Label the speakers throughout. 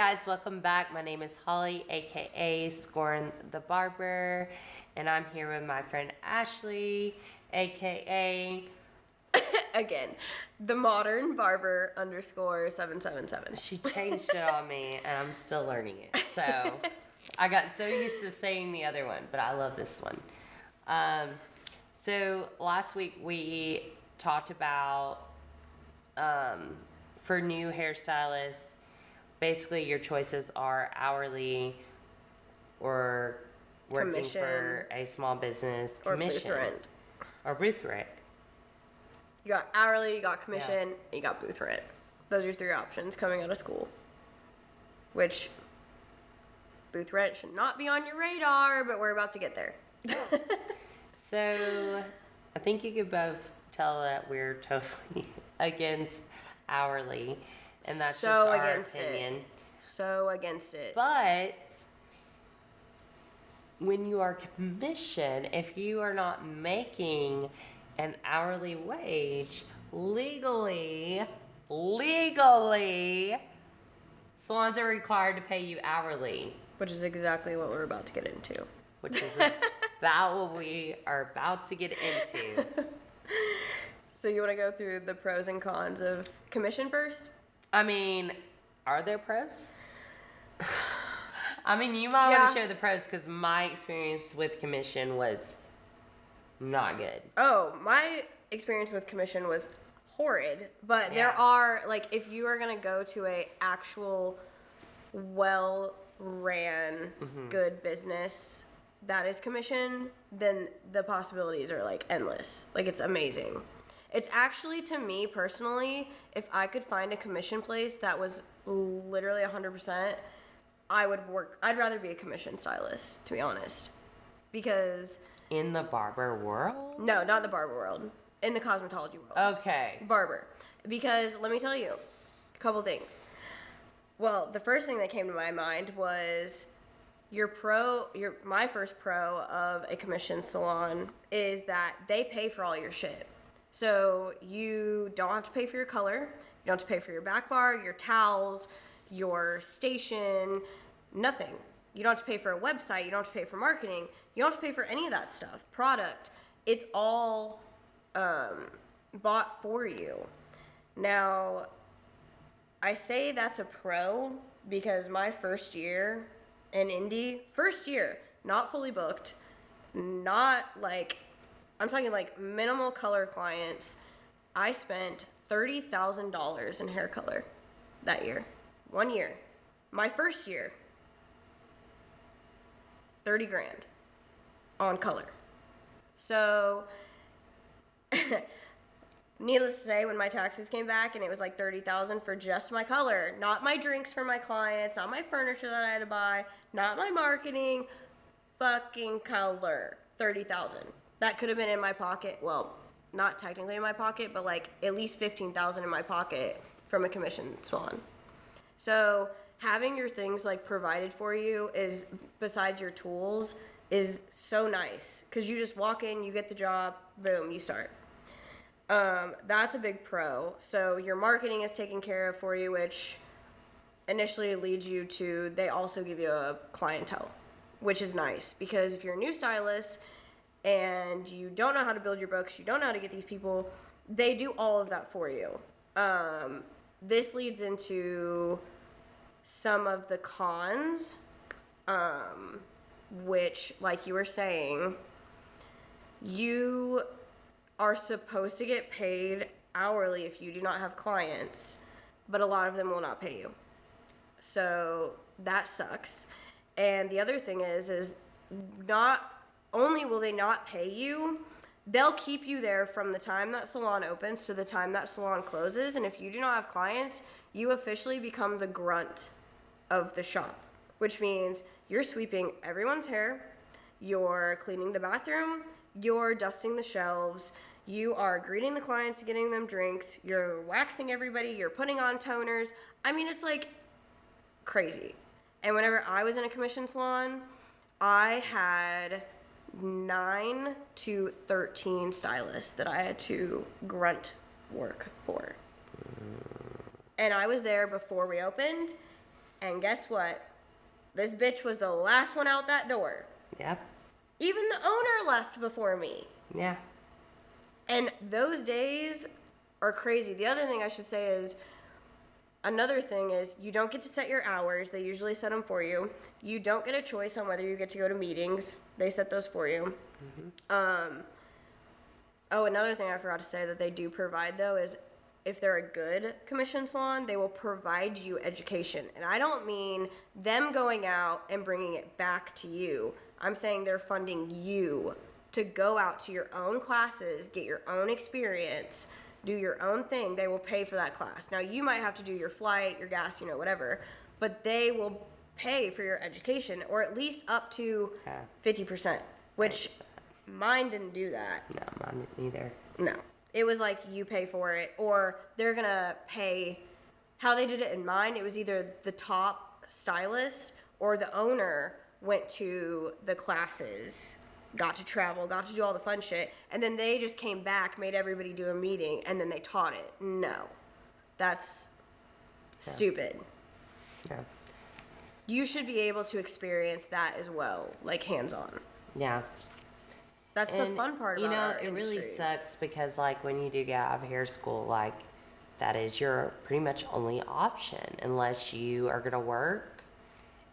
Speaker 1: guys, welcome back. My name is Holly, AKA Scorn the Barber, and I'm here with my friend Ashleigh, AKA...
Speaker 2: Again, the modern barber _777.
Speaker 1: She changed it on me, and I'm still learning it. So I got so used to saying the other one, but I love this one. So last week we talked about, for new hairstylists, basically your choices are hourly or working
Speaker 2: Commission.
Speaker 1: for a small business,
Speaker 2: Or
Speaker 1: commission.
Speaker 2: booth rent.
Speaker 1: Or booth rent.
Speaker 2: You got hourly, you got commission, and you got booth rent. Those are your three options coming out of school. Which, booth rent should not be on your radar, but we're about to get there.
Speaker 1: So, I think you could both tell that we're totally against hourly, and that's
Speaker 2: So
Speaker 1: just our
Speaker 2: against
Speaker 1: opinion.
Speaker 2: So against it.
Speaker 1: But when you are commissioned, if you are not making an hourly wage legally, salons are required to pay you hourly.
Speaker 2: Which is exactly what we're about to get into.
Speaker 1: Which is about what we are about to get into.
Speaker 2: So you want to go through the pros and cons of commission first?
Speaker 1: I mean, are there pros? I mean, you might want to share the pros because my experience with commission was not good.
Speaker 2: Oh, my experience with commission was horrid. But there are, like, if you are going to go to a actual well-ran, good business that is commission, then the possibilities are, like, endless. Like, it's amazing. It's actually, to me personally, if I could find a commission place that was literally 100%, I'd rather be a commission stylist, to be honest. Because...
Speaker 1: In the barber world?
Speaker 2: No, not the barber world. In the cosmetology world.
Speaker 1: Okay.
Speaker 2: Barber. Because, let me tell you, a couple things. Well, the first thing that came to my mind was my first pro of a commission salon is that they pay for all your shit. So you don't have to pay for your color, you don't have to pay for your back bar, your towels, your station, nothing. You don't have to pay for a website, you don't have to pay for marketing, you don't have to pay for any of that stuff. Product, it's all bought for you. Now, I say that's a pro because my first year in Indy, not fully booked, not like, I'm talking like minimal color clients, I spent $30,000 in hair color that year. 1 year. My first year. 30 grand on color. So, needless to say, when my taxes came back and it was like $30,000 for just my color, not my drinks for my clients, not my furniture that I had to buy, not my marketing, fucking color, $30,000. That could have been in my pocket. Well, not technically in my pocket, but like at least $15,000 in my pocket from a commission salon. So having your things like provided for you is, besides your tools, is so nice because you just walk in, you get the job, boom, you start. That's a big pro. So your marketing is taken care of for you, which initially leads you to, they also give you a clientele, which is nice because if you're a new stylist and you don't know how to build your books, you don't know how to get these people, they do all of that for you. This leads into some of the cons, which, like you were saying, you are supposed to get paid hourly if you do not have clients, but a lot of them will not pay you. So that sucks. And the other thing is not only will they not pay you, they'll keep you there from the time that salon opens to the time that salon closes. And if you do not have clients, you officially become the grunt of the shop, which means you're sweeping everyone's hair, you're cleaning the bathroom, you're dusting the shelves, you are greeting the clients, getting them drinks, you're waxing everybody, you're putting on toners. I mean, it's like crazy. And whenever I was in a commission salon, I had 9 to 13 stylists that I had to grunt work for. And I was there before we opened, And guess what? This bitch was the last one out that door.
Speaker 1: Yep.
Speaker 2: Even the owner left before me.
Speaker 1: Yeah.
Speaker 2: And those days are crazy. The other thing I should say is, another thing is, you don't get to set your hours. They usually set them for you. You don't get a choice on whether you get to go to meetings. They set those for you. Oh, another thing I forgot to say that they do provide, though, is if they're a good commission salon, they will provide you education. And I don't mean them going out and bringing it back to you. I'm saying they're funding you to go out to your own classes, get your own experience, do your own thing. They will pay for that class. Now, you might have to do your flight, your gas, whatever, but they will pay for your education, or at least up to 50%, which mine didn't do that.
Speaker 1: No, mine didn't either.
Speaker 2: No. It was like you pay for it, or they're going to pay. How they did it in mine, it was either the top stylist or the owner went to the classes, got to travel, got to do all the fun shit, and then they just came back, made everybody do a meeting, and then they taught it. No. That's stupid.
Speaker 1: Yeah.
Speaker 2: You should be able to experience that as well, like hands-on.
Speaker 1: Yeah.
Speaker 2: That's the fun part about our
Speaker 1: it
Speaker 2: industry.
Speaker 1: really sucks because, like, when you do get out of hair school, like, that is your pretty much only option unless you are going to work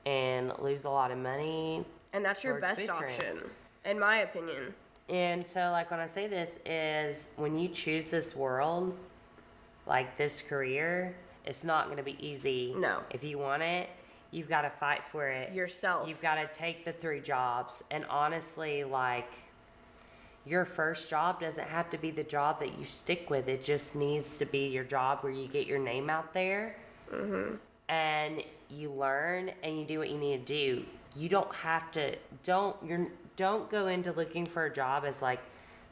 Speaker 1: and lose a lot of money.
Speaker 2: And that's your
Speaker 1: towards
Speaker 2: best
Speaker 1: booth
Speaker 2: option,
Speaker 1: rent.
Speaker 2: in my opinion.
Speaker 1: And so, like, when I say this is when you choose this world, like this career, it's not going to be easy.
Speaker 2: No.
Speaker 1: If you want it, you've got to fight for it.
Speaker 2: Yourself.
Speaker 1: You've got to take the 3 jobs. And honestly, like, your first job doesn't have to be the job that you stick with. It just needs to be your job where you get your name out there. Mm-hmm. And you learn and you do what you need to do. You don't have to, don't go into looking for a job as like,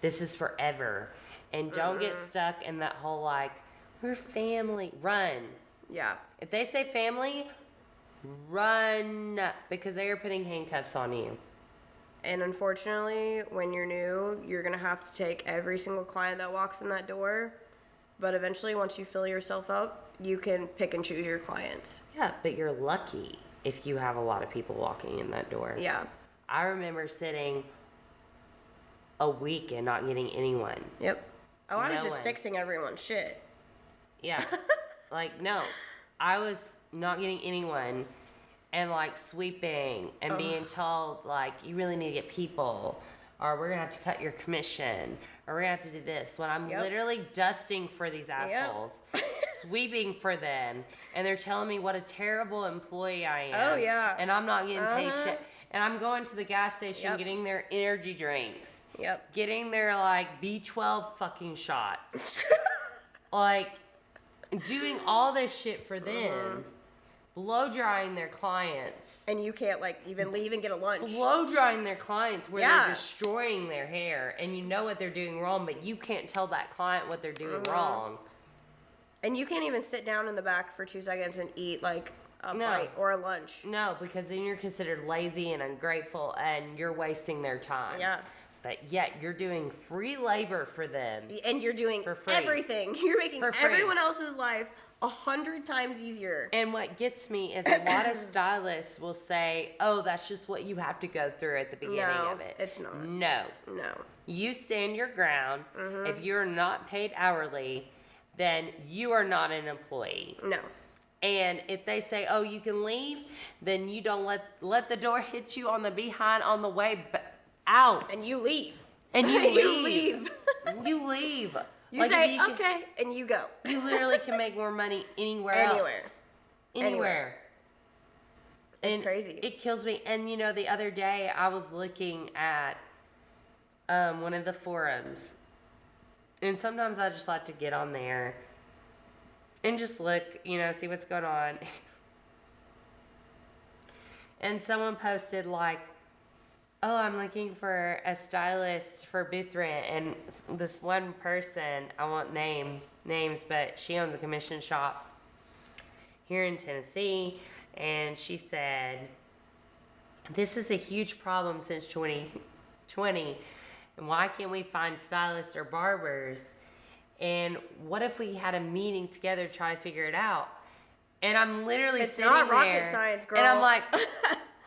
Speaker 1: this is forever. And don't get stuck in that whole like, we're family. Run.
Speaker 2: Yeah.
Speaker 1: If they say family, run, because they are putting handcuffs on you.
Speaker 2: And unfortunately, when you're new, you're going to have to take every single client that walks in that door. But eventually, once you fill yourself up, you can pick and choose your clients.
Speaker 1: Yeah, but you're lucky if you have a lot of people walking in that door.
Speaker 2: Yeah.
Speaker 1: I remember sitting a week and not getting anyone.
Speaker 2: Yep. Oh, I was
Speaker 1: No
Speaker 2: just
Speaker 1: one.
Speaker 2: fixing everyone's shit.
Speaker 1: Yeah. Like, no. I was not getting anyone and, like, sweeping and being told, like, you really need to get people, or we're going to have to cut your commission, or we're going to have to do this. When I'm literally dusting for these assholes, sweeping for them, and they're telling me what a terrible employee I am.
Speaker 2: Oh, yeah.
Speaker 1: And I'm not getting paid shit. And I'm going to the gas station getting their energy drinks.
Speaker 2: Yep.
Speaker 1: Getting their, like, B12 fucking shots. Like, doing all this shit for them. Blow drying their clients.
Speaker 2: And you can't, like, even leave and get a lunch.
Speaker 1: Blow drying their clients where they're destroying their hair. And you know what they're doing wrong, but you can't tell that client what they're doing wrong.
Speaker 2: And you can't even sit down in the back for 2 seconds and eat, like, a bite or a lunch.
Speaker 1: No, because then you're considered lazy and ungrateful and you're wasting their time.
Speaker 2: Yeah.
Speaker 1: But yet you're doing free labor for them.
Speaker 2: And you're doing
Speaker 1: For free.
Speaker 2: everything. You're making
Speaker 1: For free.
Speaker 2: everyone else's life 100 times easier.
Speaker 1: And what gets me is a lot of stylists will say, oh, that's just what you have to go through at the beginning of it.
Speaker 2: It's not.
Speaker 1: No.
Speaker 2: No.
Speaker 1: You stand your ground. If you're not paid hourly, then you are not an employee.
Speaker 2: No.
Speaker 1: And if they say, oh, you can leave, then you don't let the door hit you on the behind on the way out.
Speaker 2: And you leave.
Speaker 1: And you
Speaker 2: You
Speaker 1: leave. You leave.
Speaker 2: You
Speaker 1: Like,
Speaker 2: say,
Speaker 1: if you
Speaker 2: okay, and you go.
Speaker 1: You literally can make more money anywhere else. Anywhere.
Speaker 2: It's
Speaker 1: And
Speaker 2: crazy.
Speaker 1: It kills me. And, the other day I was looking at one of the forums. And sometimes I just like to get on there and just look, see what's going on. And someone posted like, oh, I'm looking for a stylist for booth rent. And this one person, I won't name names, but she owns a commission shop here in Tennessee. And she said, this is a huge problem since 2020. And why can't we find stylists or barbers? And what if we had a meeting together to try to figure it out? And I'm literally
Speaker 2: It's
Speaker 1: sitting
Speaker 2: not rocket
Speaker 1: there,
Speaker 2: science, girl.
Speaker 1: and I'm like,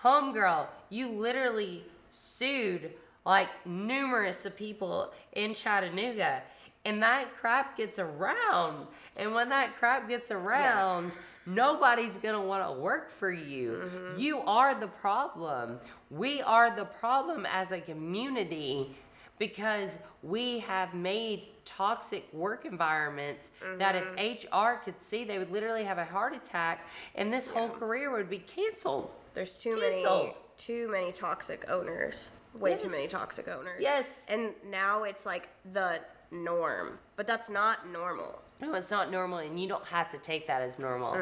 Speaker 1: homegirl, you literally sued like numerous of people in Chattanooga. And that crap gets around. And when that crap gets around, nobody's going to want to work for you. You are the problem. We are the problem as a community because we have made toxic work environments that if HR could see, they would literally have a heart attack and this whole career would be canceled.
Speaker 2: There's too many toxic owners. Way too many toxic owners.
Speaker 1: Yes.
Speaker 2: And now it's like the norm, but that's not normal.
Speaker 1: No, it's not normal, and you don't have to take that as normal.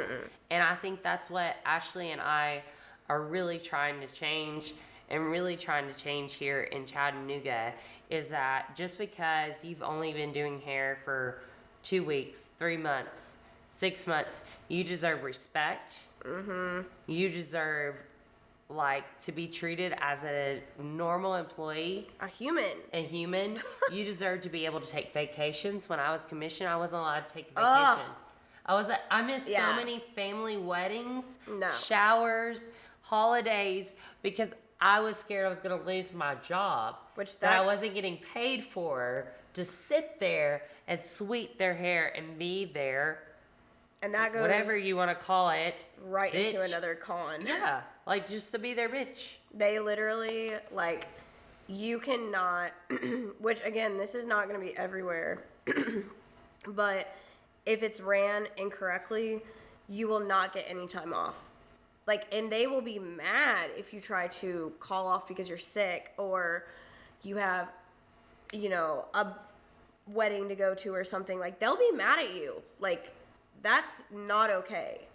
Speaker 1: And I think that's what Ashleigh and I are really trying to change, and really trying to change here in Chattanooga, is that just because you've only been doing hair for 2 weeks, 3 months, 6 months, you deserve respect. You deserve to be treated as a normal employee.
Speaker 2: A human.
Speaker 1: You deserve to be able to take vacations. When I was commissioned, I wasn't allowed to take a vacation. I missed so many family weddings, showers, holidays, because I was scared I was going to lose my job, that I wasn't getting paid for, to sit there and sweep their hair and be there.
Speaker 2: And that goes,
Speaker 1: whatever you want to call it,
Speaker 2: right
Speaker 1: bitch.
Speaker 2: into another con.
Speaker 1: Yeah, just to be their bitch.
Speaker 2: They literally, you cannot, which again, this is not going to be everywhere, but if it's ran incorrectly, you will not get any time off. And they will be mad if you try to call off because you're sick or you have, a wedding to go to or something. They'll be mad at you. That's not okay.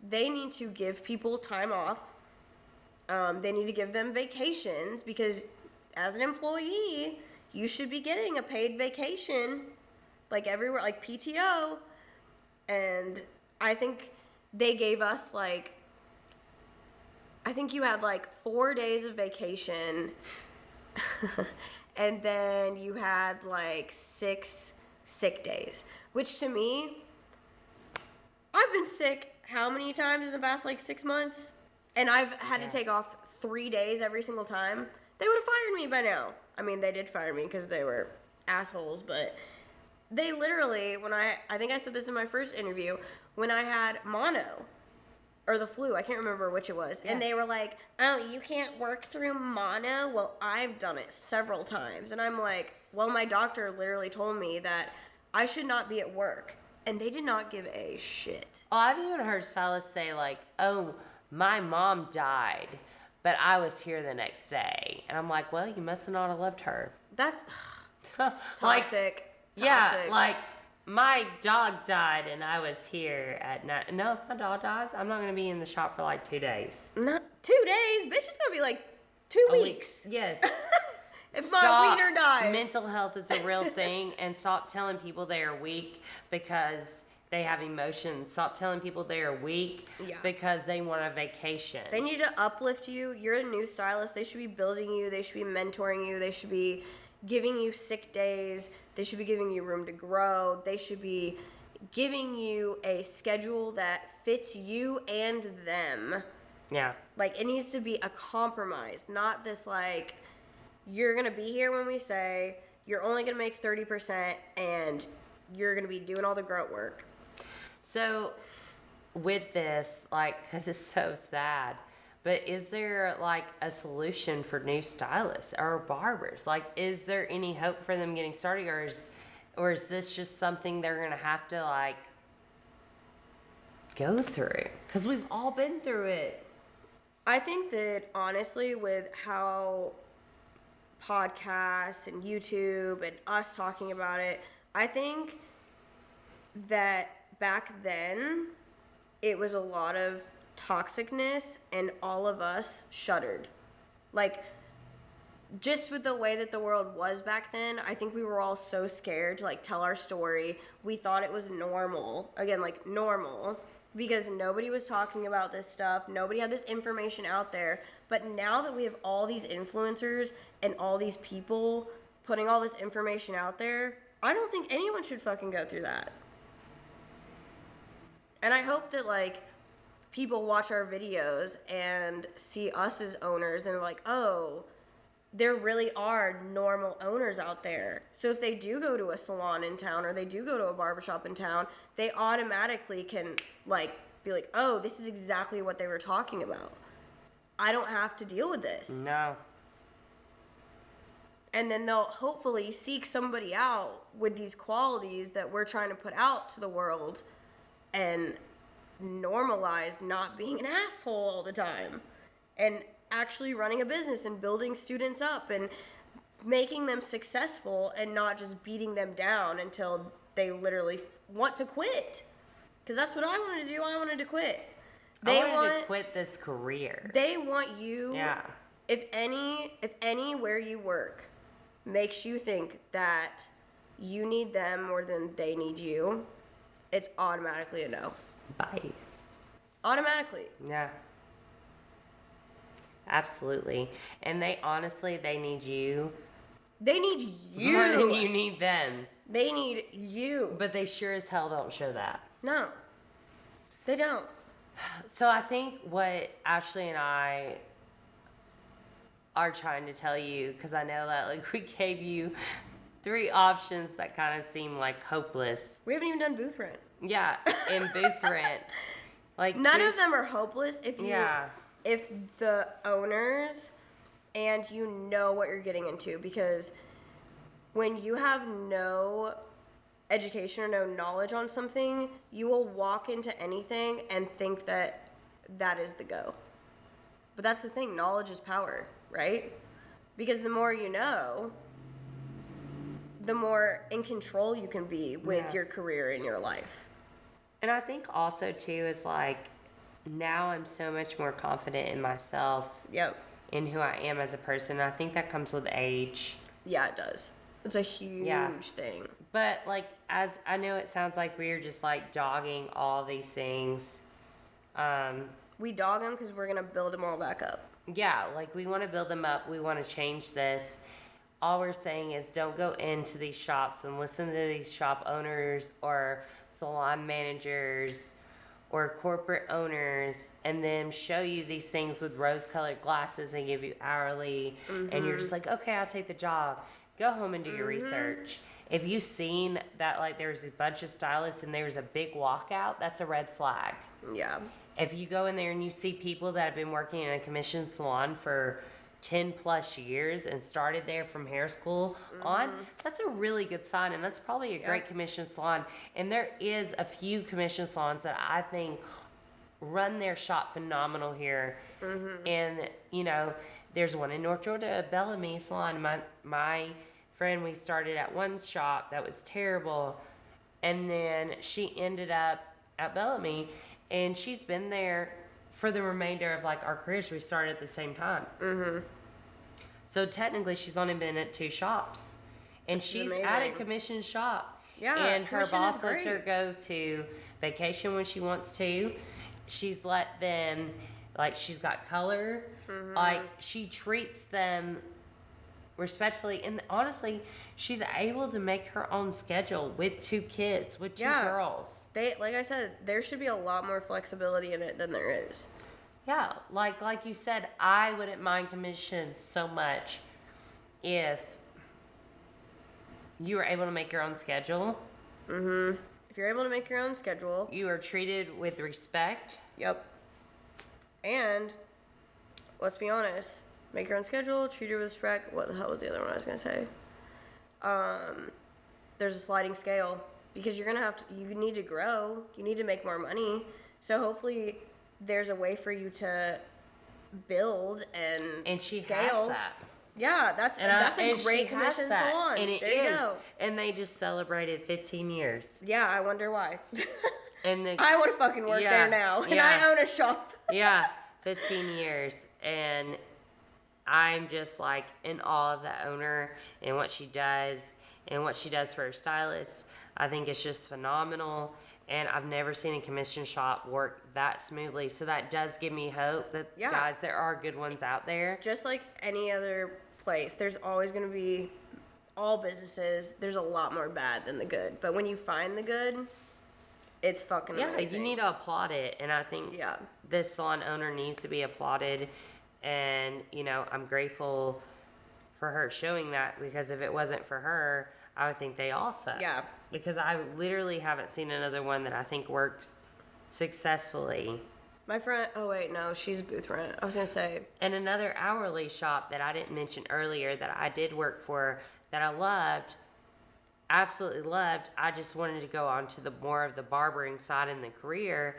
Speaker 2: They need to give people time off. They need to give them vacations because as an employee, you should be getting a paid vacation, everywhere, PTO. And I think they gave us I think you had 4 days of vacation and then you had 6 sick days, which to me, I've been sick how many times in the past 6 months? And I've had to take off 3 days every single time. They would have fired me by now. I mean, they did fire me because they were assholes, but they literally, I think I said this in my first interview, when I had mono, or the flu, I can't remember which it was, and they were like, oh, you can't work through mono? Well, I've done it several times. And I'm like, well, my doctor literally told me that I should not be at work. And they did not give a shit.
Speaker 1: Oh, I've even heard stylists say oh, my mom died, but I was here the next day. And I'm like, well, you must not have loved her.
Speaker 2: That's toxic.
Speaker 1: Yeah, my dog died and I was here at night. No, if my dog dies, I'm not going to be in the shop for 2 days.
Speaker 2: Not 2 days? Bitch, it's going to be 2 weeks.
Speaker 1: Yes.
Speaker 2: If my wiener dies.
Speaker 1: Mental health is a real thing, and stop telling people they are weak because they have emotions. Stop telling people they are weak because they want a vacation.
Speaker 2: They need to uplift you. You're a new stylist. They should be building you. They should be mentoring you. They should be giving you sick days. They should be giving you room to grow. They should be giving you a schedule that fits you and them.
Speaker 1: Yeah.
Speaker 2: It needs to be a compromise, not this you're going to be here when we say, you're only going to make 30%, and you're going to be doing all the grunt work.
Speaker 1: So, with this, because it's so sad, but is there, a solution for new stylists or barbers? Is there any hope for them getting started, or is this just something they're going to have to, go through? Because we've all been through it.
Speaker 2: I think that, honestly, with how podcasts and YouTube and us talking about it, I think that back then it was a lot of toxicness and all of us shuddered. Just with the way that the world was back then, I think we were all so scared to tell our story. We thought it was normal. Again, normal. Because nobody was talking about this stuff. Nobody had this information out there. But now that we have all these influencers and all these people putting all this information out there, I don't think anyone should fucking go through that. And I hope that, like, people watch our videos and see us as owners and they're like, oh, there really are normal owners out there. So if they do go to a salon in town or they do go to a barbershop in town, they automatically can, like, be like, oh, this is exactly what they were talking about. I don't have to deal with this.
Speaker 1: No.
Speaker 2: And then they'll hopefully seek somebody out with these qualities that we're trying to put out to the world and normalize not being an asshole all the time and actually running a business and building students up and making them successful and not just beating them down until they literally want to quit. Because that's what I wanted to do. I wanted to quit.
Speaker 1: I wanted to quit this career.
Speaker 2: They want you.
Speaker 1: Yeah.
Speaker 2: If anywhere you work makes you think that you need them more than they need you, it's automatically a no.
Speaker 1: Bye.
Speaker 2: Automatically.
Speaker 1: Yeah. Absolutely. And they need you.
Speaker 2: They need you.
Speaker 1: More than you need them.
Speaker 2: They need you.
Speaker 1: But they sure as hell don't show that.
Speaker 2: No. They don't.
Speaker 1: So I think what Ashleigh and I are trying to tell you, because I know that like we gave you 3 options that kind of seem like hopeless.
Speaker 2: We haven't even done booth rent.
Speaker 1: Yeah, in booth rent. Like
Speaker 2: none of them are hopeless if the owners and you know what you're getting into, because when you have no education or no knowledge on something, you will walk into anything and think that that is the go. But that's the thing, knowledge is power, right? Because the more you know, the more in control you can be with your career and your life.
Speaker 1: And I think also too is like now I'm so much more confident in myself.
Speaker 2: Yep.
Speaker 1: In who I am as a person. I think that comes with age.
Speaker 2: Yeah, it does. It's a huge thing.
Speaker 1: But like, as I know it sounds like we're just like dogging all these things.
Speaker 2: We dog them because we're going to build them all back up.
Speaker 1: Yeah, like we want to build them up. We want to change this. All we're saying is don't go into these shops and listen to these shop owners or salon managers or corporate owners and then show you these things with rose-colored glasses and give you hourly. And you're just like, okay, I'll take the job. Go home and do your research. If you've seen that, like, there's a bunch of stylists and there's a big walkout, that's a red flag.
Speaker 2: Yeah.
Speaker 1: If you go in there and you see people that have been working in a commission salon for 10 plus years and started there from hair school on, that's a really good sign. And that's probably a great commission salon. And there is a few commission salons that I think run their shop phenomenal here. And, you know, there's one in North Georgia, a Bellamy salon. My friend, we started at one shop that was terrible. And then she ended up at Bellamy. And she's been there for the remainder of like our careers. We started at the same time. So technically she's only been at 2 shops. And she's at a commission shop.
Speaker 2: Yeah,
Speaker 1: and her boss lets her
Speaker 2: great.
Speaker 1: go to vacation when she wants to. She's let them, like, she's got color. Like, she treats them respectfully. And honestly, she's able to make her own schedule with 2 kids, with 2 girls.
Speaker 2: Like I said, there should be a lot more flexibility in it than there is.
Speaker 1: Yeah, like you said, I wouldn't mind commission so much if you were able to make your own schedule.
Speaker 2: If you're able to make your own schedule.
Speaker 1: You are treated with respect.
Speaker 2: Yep. And, let's be honest, make your own schedule, treat her with respect. What the hell was the other one I was going to say? There's a sliding scale. Because you're going to have to, you need to grow. You need to make more money. So hopefully there's a way for you to build and
Speaker 1: she
Speaker 2: scale.
Speaker 1: has that.
Speaker 2: Yeah, that's a great commission salon.
Speaker 1: And it
Speaker 2: there you
Speaker 1: is.
Speaker 2: go.
Speaker 1: And they just celebrated 15 years.
Speaker 2: Yeah, I wonder why.
Speaker 1: And
Speaker 2: I want to fucking work there now. And I own a shop.
Speaker 1: Yeah, 15 years. And I'm just like in awe of the owner and what she does and what she does for her stylist. I think it's just phenomenal. And I've never seen a commission shop work that smoothly. So that does give me hope that, guys, there are good ones out there.
Speaker 2: Just like any other place, there's always going to be, all businesses, there's a lot more bad than the good. But when you find the good, it's fucking
Speaker 1: Yeah,
Speaker 2: amazing.
Speaker 1: you need to applaud it. And I think this salon owner needs to be applauded. And, you know, I'm grateful for her showing that, because if it wasn't for her, I would think they all suck.
Speaker 2: Yeah.
Speaker 1: Because I literally haven't seen another one that I think works successfully.
Speaker 2: My friend, oh wait, no, she's booth rent. I was gonna say.
Speaker 1: And another hourly shop that I didn't mention earlier that I did work for that I loved, absolutely loved. I just wanted to go on to the more of the barbering side in the career,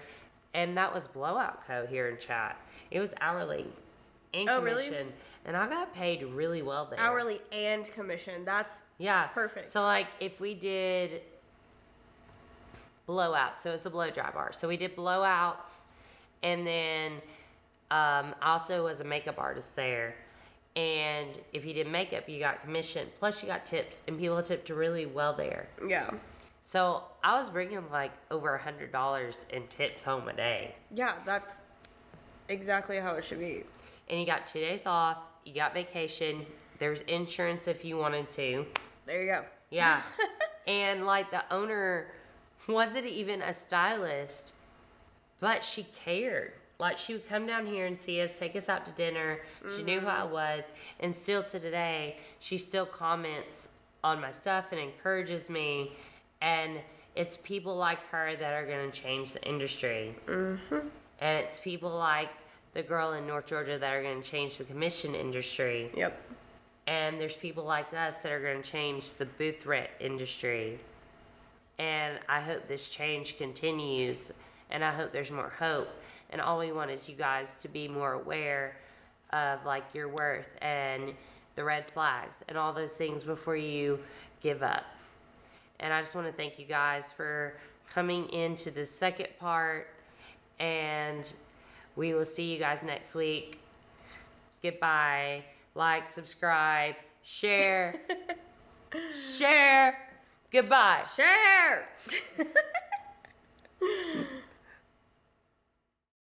Speaker 1: and that was Blowout Co. here in Chat. It was hourly and
Speaker 2: Oh, really?
Speaker 1: commission, and I got paid really well there.
Speaker 2: Hourly and commission. That's perfect.
Speaker 1: So like if we did blowouts, so it's a blow dry bar. So we did blowouts, and then I also was a makeup artist there. And if you did makeup, you got commission, plus you got tips, and people tipped really well there.
Speaker 2: Yeah.
Speaker 1: So I was bringing like over $100 in tips home a day.
Speaker 2: Yeah, that's exactly how it should be.
Speaker 1: And you got 2 days off, you got vacation, there's insurance if you wanted to.
Speaker 2: There you go.
Speaker 1: Yeah. And like the owner wasn't even a stylist, but she cared. Like she would come down here and see us, take us out to dinner. She knew who I was. And still to today, she still comments on my stuff and encourages me. And it's people like her that are going to change the industry. Mm-hmm. And it's people like the girl in North Georgia that are going to change the commission industry.
Speaker 2: Yep.
Speaker 1: And there's people like us that are going to change the booth rent industry. And I hope this change continues, and I hope there's more hope. And all we want is you guys to be more aware of like your worth and the red flags and all those things before you give up. And I just want to thank you guys for coming into the second part, and we will see you guys next week. Goodbye. Like, subscribe, share. Share. Goodbye.
Speaker 2: Share!